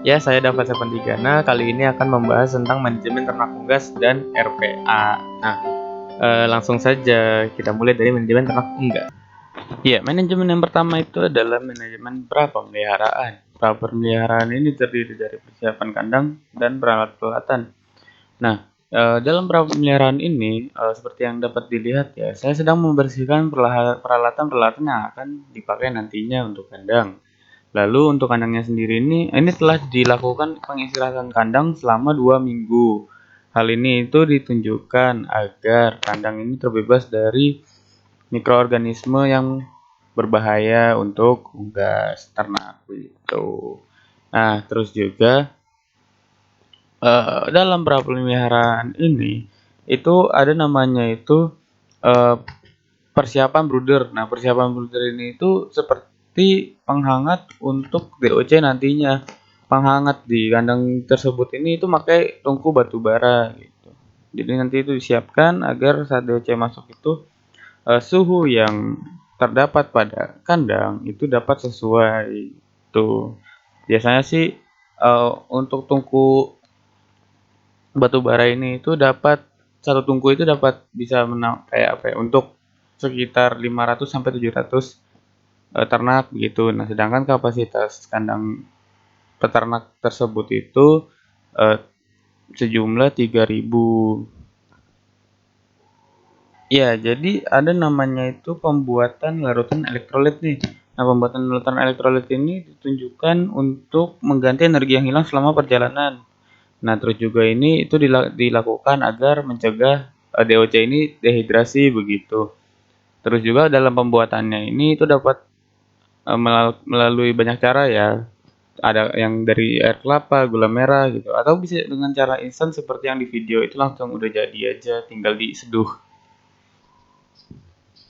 Ya, saya Dapat Sepandikana kali ini akan membahas tentang manajemen ternak unggas dan RPA. Nah, langsung saja kita mulai dari manajemen ternak unggas. Ya, manajemen yang pertama itu adalah manajemen prapemeliharaan. Prapemeliharaan ini terdiri dari persiapan kandang dan peralatan. Nah, dalam pemeliharaan ini, seperti yang dapat dilihat ya, saya sedang membersihkan peralatan-peralatan yang akan dipakai nantinya untuk kandang. Lalu untuk kandangnya sendiri ini telah dilakukan pengistirahan kandang selama 2 minggu. Hal ini itu ditunjukkan agar kandang ini terbebas dari mikroorganisme yang berbahaya untuk unggas ternak itu. Nah, terus juga dalam pemeliharaan ini itu ada namanya itu eh, persiapan brooder. Nah, persiapan brooder ini itu seperti penghangat untuk DOC nantinya. Penghangat di kandang tersebut ini itu pakai tungku batu bara gitu. Jadi nanti itu disiapkan agar saat DOC masuk itu suhu yang terdapat pada kandang itu dapat sesuai. Tuh. Biasanya sih untuk tungku batu bara ini itu dapat satu tungku itu dapat bisa kayak apa ya, untuk sekitar 500 sampai 700 ternak begitu. Nah, sedangkan kapasitas kandang peternak tersebut itu eh, sejumlah 3.000. Ya, jadi ada namanya itu pembuatan larutan elektrolit nih. Nah, pembuatan larutan elektrolit ini ditunjukkan untuk mengganti energi yang hilang selama perjalanan. Nah, terus juga ini itu dilakukan agar mencegah DOC ini dehidrasi begitu. Terus juga dalam pembuatannya ini itu dapat melalui banyak cara ya. Ada yang dari air kelapa, gula merah gitu, atau bisa dengan cara instan seperti yang di video itu langsung udah jadi aja, tinggal diseduh.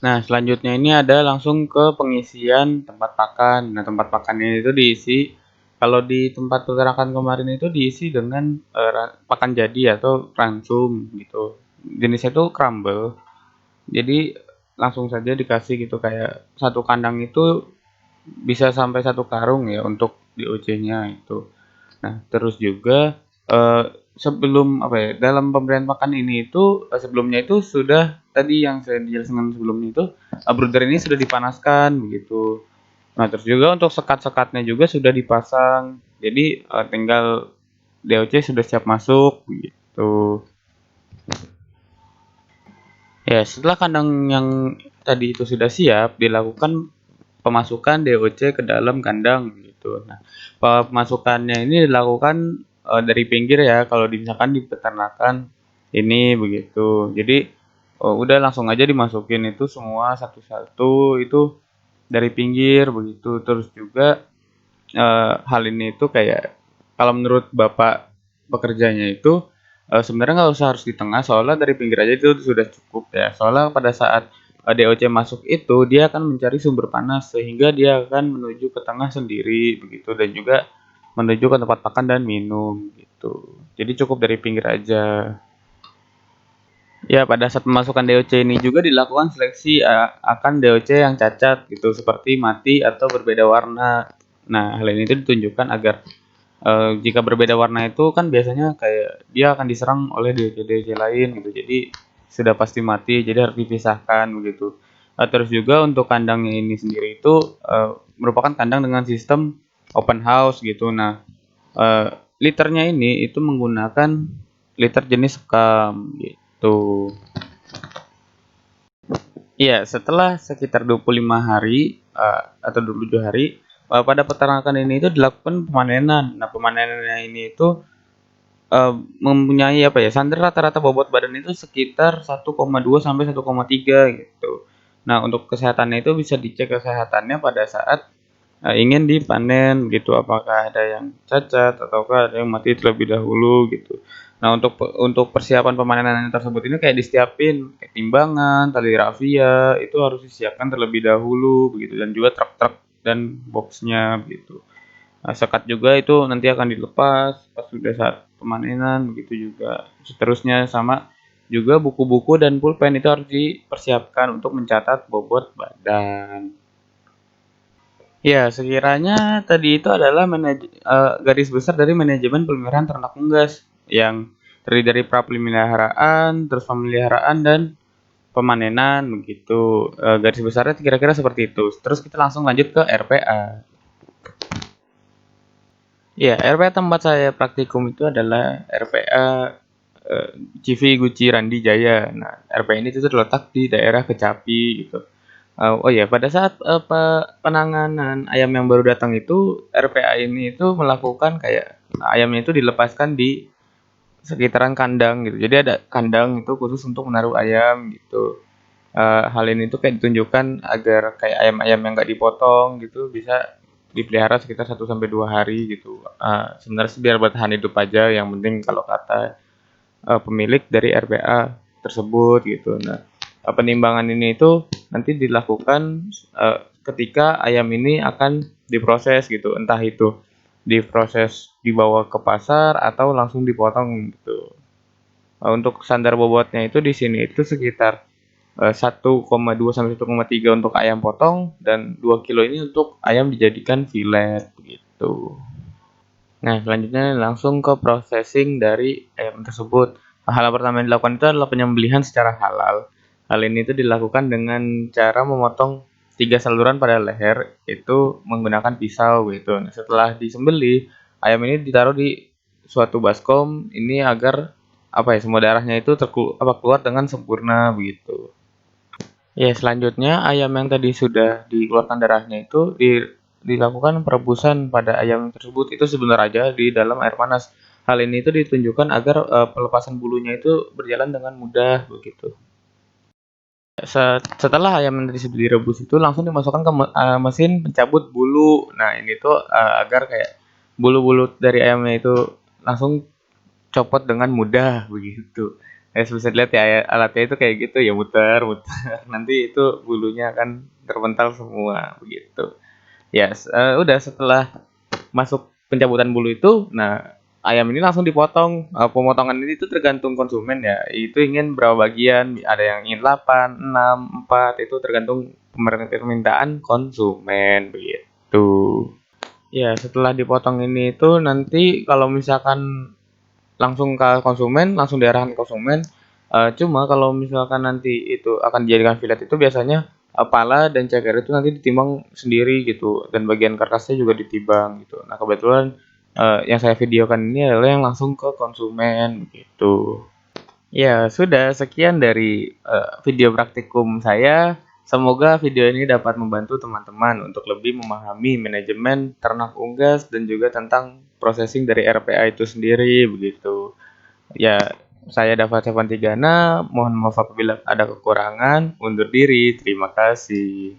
Nah, selanjutnya ini ada langsung ke pengisian tempat pakan. Nah, tempat pakannya itu diisi, kalau di tempat peternakan kemarin itu diisi dengan pakan jadi atau ransum gitu. Jenisnya itu crumble. Jadi langsung saja dikasih gitu, kayak satu kandang itu bisa sampai satu karung ya untuk DOC-nya itu. Nah, terus juga sebelum apa ya, dalam pemberian pakan ini itu sebelumnya itu sudah tadi yang saya jelaskan sebelumnya itu brooder ini sudah dipanaskan begitu. Nah, terus juga untuk sekat-sekatnya juga sudah dipasang. Jadi tinggal DOC sudah siap masuk gitu. Ya, setelah kandang yang tadi itu sudah siap, dilakukan pemasukan DOC ke dalam kandang gitu. Nah, pemasukannya ini dilakukan dari pinggir ya, kalau misalkan di peternakan ini begitu. Jadi udah langsung aja dimasukin itu semua satu-satu itu dari pinggir begitu. Terus juga hal ini itu kayak, kalau menurut Bapak pekerjanya itu sebenarnya nggak usah harus di tengah, soalnya dari pinggir aja itu sudah cukup ya. Soalnya pada saat DOC masuk itu dia akan mencari sumber panas sehingga dia akan menuju ke tengah sendiri begitu, dan juga menuju ke tempat makan dan minum gitu. Jadi cukup dari pinggir aja. Ya, pada saat pemasukan DOC ini juga dilakukan seleksi akan DOC yang cacat gitu, seperti mati atau berbeda warna. Nah, hal ini itu ditunjukkan agar jika berbeda warna itu kan biasanya kayak dia akan diserang oleh DOC-DOC lain gitu. Jadi sudah pasti mati, jadi harus dipisahkan begitu. Terus juga untuk kandangnya ini sendiri itu merupakan kandang dengan sistem open house gitu. Nah, liternya ini itu menggunakan liter jenis sekam gitu. Iya, setelah sekitar 25 hari atau 27 hari pada peternakan ini itu dilakukan pemanenan. Nah, pemanenannya ini itu mempunyai apa ya, standar rata-rata bobot badan itu sekitar 1,2 sampai 1,3 gitu. Nah, untuk kesehatannya itu bisa dicek kesehatannya pada saat ingin dipanen gitu, apakah ada yang cacat ataukah ada yang mati terlebih dahulu gitu. Nah, untuk persiapan pemanenan tersebut ini kayak disiapin kayak timbangan, tali rafia itu harus disiapkan terlebih dahulu begitu, dan juga truk-truk dan boxnya gitu. Nah, sekat juga itu nanti akan dilepas pas sudah saat pemanenan begitu juga. Seterusnya sama juga buku-buku dan pulpen itu harus dipersiapkan untuk mencatat bobot badan. Ya, sekiranya tadi itu adalah garis besar dari manajemen pemeliharaan ternak unggas yang terdiri dari prapemeliharaan, terus pemeliharaan dan pemanenan begitu. Garis besarnya kira-kira seperti itu. Terus kita langsung lanjut ke RPA. Ya, RPA tempat saya praktikum itu adalah RPA eh, CV Guci Randi Jaya. Nah, RPA ini itu terletak di daerah Kecapi gitu. Oh ya, pada saat penanganan ayam yang baru datang itu, RPA ini itu melakukan kayak ayamnya itu dilepaskan di sekitaran kandang gitu. Jadi ada kandang itu khusus untuk menaruh ayam gitu. Hal ini tuh kayak ditunjukkan agar kayak ayam-ayam yang nggak dipotong gitu bisa dipelihara sekitar 1 sampai 2 hari gitu. Sebenarnya sih biar bertahan hidup aja, yang penting kalau kata pemilik dari RPA tersebut gitu. Nah, penimbangan ini itu nanti dilakukan ketika ayam ini akan diproses gitu, entah itu diproses dibawa ke pasar atau langsung dipotong gitu. Untuk standar bobotnya itu di sini itu sekitar 1,2 sampai 1,3 untuk ayam potong dan 2 kilo ini untuk ayam dijadikan filet begitu. Nah, selanjutnya langsung ke processing dari ayam tersebut. Hal pertama yang dilakukan itu adalah penyembelihan secara halal. Hal ini itu dilakukan dengan cara memotong 3 saluran pada leher itu menggunakan pisau gitu. Nah, setelah disembelih, ayam ini ditaruh di suatu baskom ini agar apa ya semua darahnya itu keluar dengan sempurna begitu. Ya, selanjutnya ayam yang tadi sudah dikeluarkan darahnya itu dilakukan perebusan pada ayam tersebut itu sebentar aja di dalam air panas. Hal ini itu ditunjukkan agar pelepasan bulunya itu berjalan dengan mudah begitu. Setelah ayam yang tadi sudah direbus itu langsung dimasukkan ke mesin pencabut bulu. Nah, ini tuh agar kayak bulu-bulu dari ayamnya itu langsung copot dengan mudah begitu. Bisa dilihat ya alatnya itu kayak gitu ya muter muter. Nanti itu bulunya akan terpental semua begitu. Ya, udah setelah masuk pencabutan bulu itu, nah ayam ini langsung dipotong. Pemotongan ini itu tergantung konsumen ya. Itu ingin berapa bagian, ada yang ingin 8, 6, 4, itu tergantung permintaan konsumen begitu. Ya, setelah dipotong ini itu nanti kalau misalkan langsung ke konsumen, langsung diarahkan ke konsumen. Cuma kalau misalkan nanti itu akan dijadikan filet itu biasanya pala dan ceker itu nanti ditimbang sendiri gitu dan bagian karkasnya juga ditimbang gitu. Nah, kebetulan yang saya videokan ini adalah yang langsung ke konsumen gitu. Ya, sudah sekian dari video praktikum saya. Semoga video ini dapat membantu teman-teman untuk lebih memahami manajemen ternak unggas dan juga tentang processing dari RPA itu sendiri begitu. Ya, saya Dava Sevantigana, mohon maaf apabila ada kekurangan. Undur diri, terima kasih.